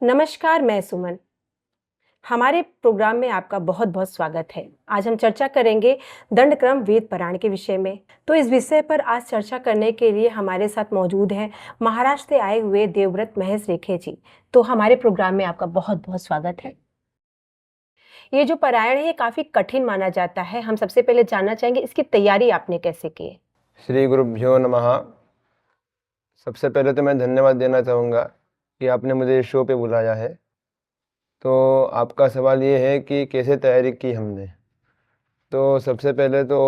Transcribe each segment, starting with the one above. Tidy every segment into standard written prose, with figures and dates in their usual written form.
नमस्कार, मैं सुमन। हमारे प्रोग्राम में आपका बहुत-बहुत स्वागत है। आज हम चर्चा करेंगे दंडक्रम वेद पारायण के विषय में। तो इस विषय पर आज चर्चा करने के लिए हमारे साथ मौजूद हैं महाराष्ट्र से आए हुए देवव्रत महेश रेखे जी। तो हमारे प्रोग्राम में आपका बहुत-बहुत स्वागत है। ये जो पारायण है ये काफ़ी कठिन माना जाता है। हम सबसे पहले जानना चाहेंगे इसकी तैयारी आपने कैसे की है? श्री गुरुभ्यो नमः। सबसे पहले तो मैं धन्यवाद देना चाहूँगा कि आपने मुझे इस शो पे बुलाया है। तो आपका सवाल ये है कि कैसे तैयारी की हमने। तो सबसे पहले तो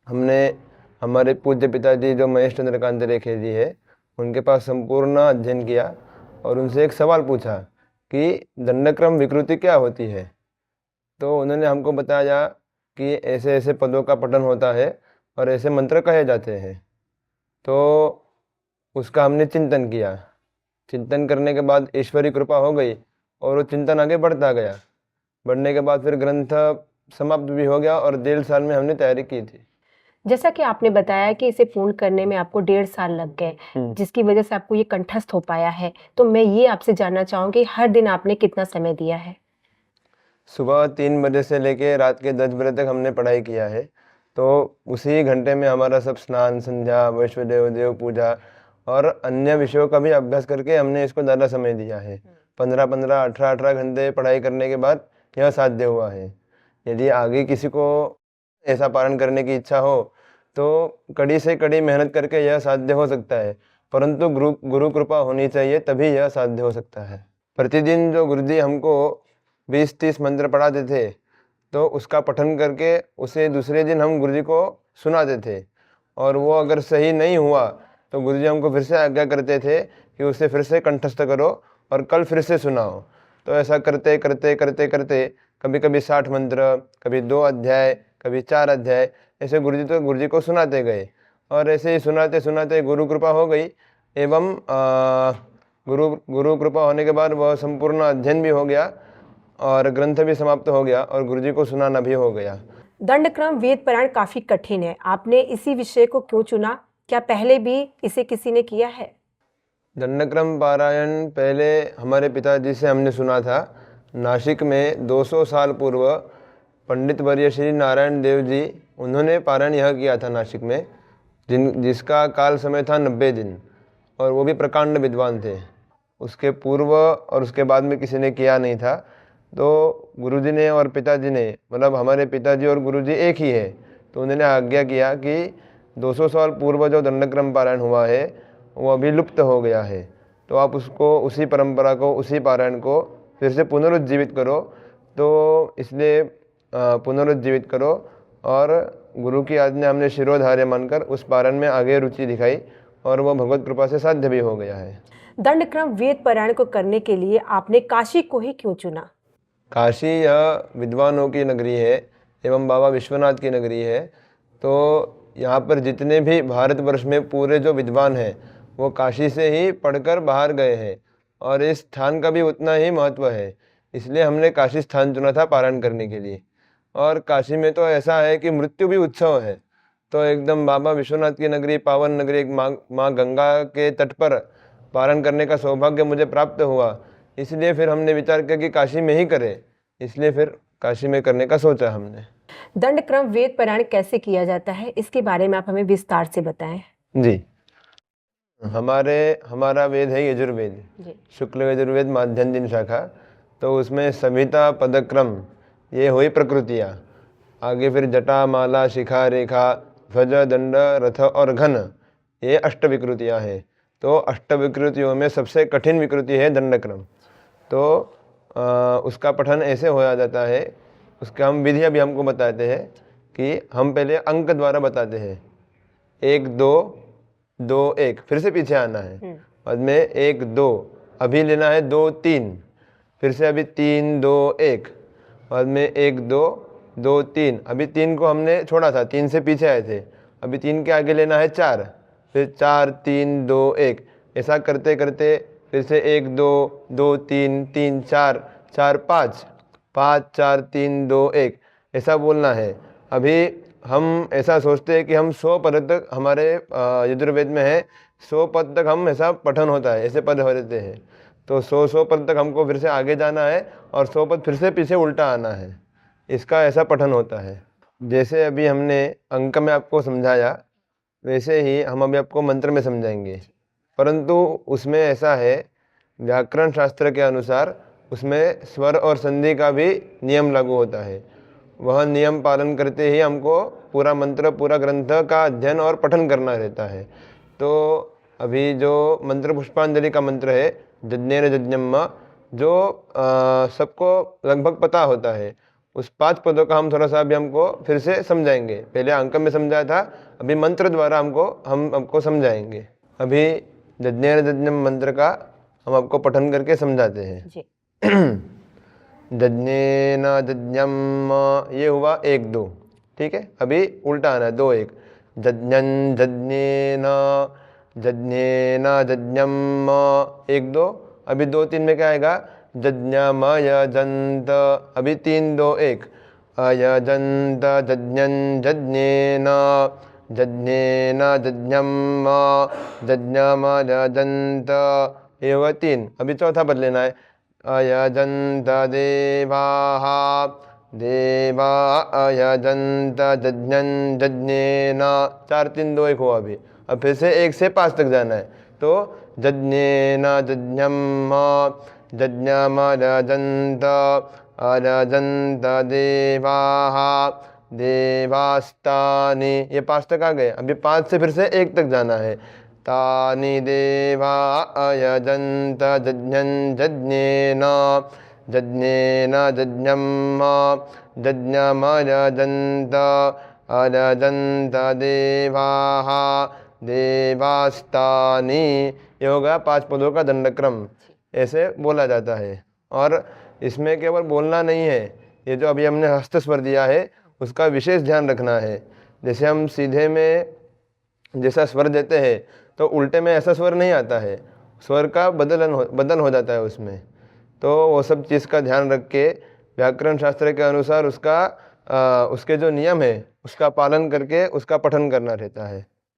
हमने हमारे पूज्य पिताजी जो महेश चंद्रकांत रेखे जी है उनके पास संपूर्ण अध्ययन किया और उनसे एक सवाल पूछा कि दंडक्रम विकृति क्या होती है। तो उन्होंने हमको बताया कि ऐसे ऐसे पदों का पठन होता है और ऐसे मंत्र कहे जाते हैं। तो उसका हमने चिंतन किया। चिंतन करने के बाद ईश्वरी कृपा हो गई और वो चिंतन आगे बढ़ता गया। बढ़ने के बाद फिर ग्रंथ समाप्त भी हो गया और 1.5 साल में हमने तैयारी की थी। जैसा कि आपने बताया कि इसे पूर्ण करने में आपको 1.5 साल लग गए, जिसकी वजह से आपको ये कंठस्थ हो पाया है। तो मैं ये आपसे जानना चाहूँगी हर दिन आपने कितना समय दिया है? सुबह 3 बजे से लेके रात के 10 बजे तक हमने पढ़ाई किया है। तो उसी घंटे में हमारा सब स्नान, संध्या, वैश्वदेव देव पूजा और अन्य विषयों का भी अभ्यास करके हमने इसको ज़्यादा समय दिया है। 15-15, 18-18 घंटे पढ़ाई करने के बाद यह साध्य हुआ है। यदि आगे किसी को ऐसा पारण करने की इच्छा हो तो कड़ी से कड़ी मेहनत करके यह साध्य हो सकता है, परंतु गुरु कृपा होनी चाहिए तभी यह साध्य हो सकता है। प्रतिदिन जो गुरुजी हमको 20-30 मंत्र पढ़ाते थे तो उसका पठन करके उसे दूसरे दिन हम गुरुजी को सुनाते थे और वो अगर सही नहीं हुआ तो गुरुजी हमको फिर से आज्ञा करते थे कि उसे फिर से कंठस्थ करो और कल फिर से सुनाओ। तो ऐसा करते करते करते करते कभी कभी 60 मंत्र, कभी 2 अध्याय, कभी 4 अध्याय, ऐसे गुरुजी को सुनाते गए और ऐसे ही सुनाते सुनाते गुरु कृपा हो गई एवं गुरु कृपा होने के बाद वह संपूर्ण अध्ययन भी हो गया और ग्रंथ भी समाप्त हो गया और गुरुजी को सुनाना भी हो गया। दंडक्रम वेद पारायण काफी कठिन है। आपने इसी विषय को क्यों चुना? क्या पहले भी इसे किसी ने किया है? दंडक्रम पारायण पहले हमारे पिताजी से हमने सुना था। नासिक में 200 साल पूर्व पंडित वर्य श्री नारायण देव जी उन्होंने पारायण यह किया था नासिक में, जिसका काल समय था 90 दिन और वो भी प्रकांड विद्वान थे। उसके पूर्व और उसके बाद में किसी ने किया नहीं था। तो गुरुजी ने और पिताजी ने, मतलब हमारे पिताजी और गुरुजी एक ही है, तो उन्होंने आज्ञा किया कि 200 साल पूर्व जो दंडक्रम पारायण हुआ है वो अभी लुप्त हो गया है, तो आप उसको, उसी परंपरा को, उसी पारायण को फिर से पुनरुज्जीवित करो। तो इसलिए पुनरुज्जीवित करो और गुरु की आज्ञा हमने शिरोधार्य मानकर उस पारायण में आगे रुचि दिखाई और वह भगवत कृपा से साध्य भी हो गया है। दंडक्रम वेद पारायण को करने के लिए आपने काशी को ही क्यों चुना? काशी यह विद्वानों की नगरी है एवं बाबा विश्वनाथ की नगरी है। तो यहाँ पर जितने भी भारतवर्ष में पूरे जो विद्वान हैं वो काशी से ही पढ़कर बाहर गए हैं और इस स्थान का भी उतना ही महत्व है, इसलिए हमने काशी स्थान चुना था पारायण करने के लिए। और काशी में तो ऐसा है कि मृत्यु भी उत्सव है। तो एकदम बाबा विश्वनाथ की नगरी, पावन नगरी, एक माँ गंगा के तट पर पारण करने का सौभाग्य मुझे प्राप्त हुआ, इसलिए फिर हमने विचार किया कि काशी में ही करें, इसलिए फिर काशी में करने का सोचा हमने। दंडक्रम वेद पारायण कैसे किया जाता है, इसके बारे में आप हमें विस्तार से बताएं। जी, हमारा वेद है यजुर्वेद, शुक्ल यजुर्वेद माध्यन्दिन शाखा। तो उसमें संहिता, पदक्रम, ये हुई प्रकृतियाँ। आगे फिर जटा, माला, शिखा, रेखा, ध्वज, दंड, रथ और घन, ये 8 विकृतियाँ हैं। तो 8 विकृतियों में सबसे कठिन विकृति है दंडक्रम। तो उसका पठन ऐसे होया जाता है, उसका हम विधियाँ भी हमको बताते हैं कि हम पहले अंक द्वारा बताते हैं, 1 2 2 1, फिर से पीछे आना है, बाद में 1 2, अभी लेना है 2 3, फिर से अभी 3 2 1, बाद में 1 2 2 3, अभी 3 को हमने छोड़ा था, 3 से पीछे आए थे, अभी 3 के आगे लेना है 4, फिर 4 3 2 1, ऐसा करते करते फिर से 1 2 2 3 3 4 4 5 5 4 3 2 1, ऐसा बोलना है। अभी हम ऐसा सोचते हैं कि हम 100 पद तक, हमारे यजुर्वेद में है 100 पद तक हम ऐसा पठन होता है, ऐसे पद हो रहते हैं। तो 100 पद तक हमको फिर से आगे जाना है और 100 पद फिर से पीछे उल्टा आना है। इसका ऐसा पठन होता है। जैसे अभी हमने अंक में आपको समझाया, वैसे ही हम अभी आपको मंत्र में समझाएंगे, परंतु उसमें ऐसा है, व्याकरण शास्त्र के अनुसार उसमें स्वर और संधि का भी नियम लागू होता है। वह नियम पालन करते ही हमको पूरा मंत्र, पूरा ग्रंथ का अध्ययन और पठन करना रहता है। तो अभी जो मंत्र पुष्पांजलि का मंत्र है, यज्ञेन यज्ञम, जो सबको लगभग पता होता है, उस 5 पदों का हम थोड़ा सा अभी हमको फिर से समझाएंगे। पहले अंक में समझाया था, अभी मंत्र द्वारा हम आपको समझाएंगे। अभी यज्ञेन यज्ञम मंत्र का हम आपको पठन करके समझाते हैं। जी। यज्ञेन यज्ञम, ये हुआ 1 2, ठीक है। अभी उल्टा आना है, 2 1। यज्ञं यज्ञेन, यज्ञेन यज्ञम, 1 2। अभी 2 3 में क्या आएगा, यज्ञमयजन्त। अभी 3 2 1, अयजन्त यज्ञं यज्ञेन, यज्ञेन यज्ञम, यज्ञमयजन्त। ये हुआ 3। अभी चौथा पद लेना है, अयजन्त देवाः, देवा अयजन्त यज्ञं यज्ञेन। 4 3 2 1 हुआ अभी। अब फिर से 1 से 5 तक जाना है। तो यज्ञेन यज्ञम, यज्ञमयजन्त, अयजन्त देवाः, देवास्तानि। ये 5 तक आ गए। अभी 5 से फिर से 1 तक जाना है, तानि देवा अयजन्त यज्ञं यज्ञेन, यज्ञेन यज्ञम, यज्ञमयजन्त, अयजन्त देवाः, देवास्तानि। ये होगा 5 पदों का दंडक्रम, ऐसे बोला जाता है। और इसमें केवल बोलना नहीं है, ये जो अभी हमने हस्त स्वर दिया है उसका विशेष ध्यान रखना है। जैसे हम सीधे में जैसा स्वर देते हैं तो उल्टे में ऐसा स्वर नहीं आता है, स्वर का बदल हो जाता है उसमें। तो वो सब चीज़ का ध्यान रख के व्याकरण शास्त्र के अनुसार उसके जो नियम है उसका पालन करके उसका पठन करना रहता है।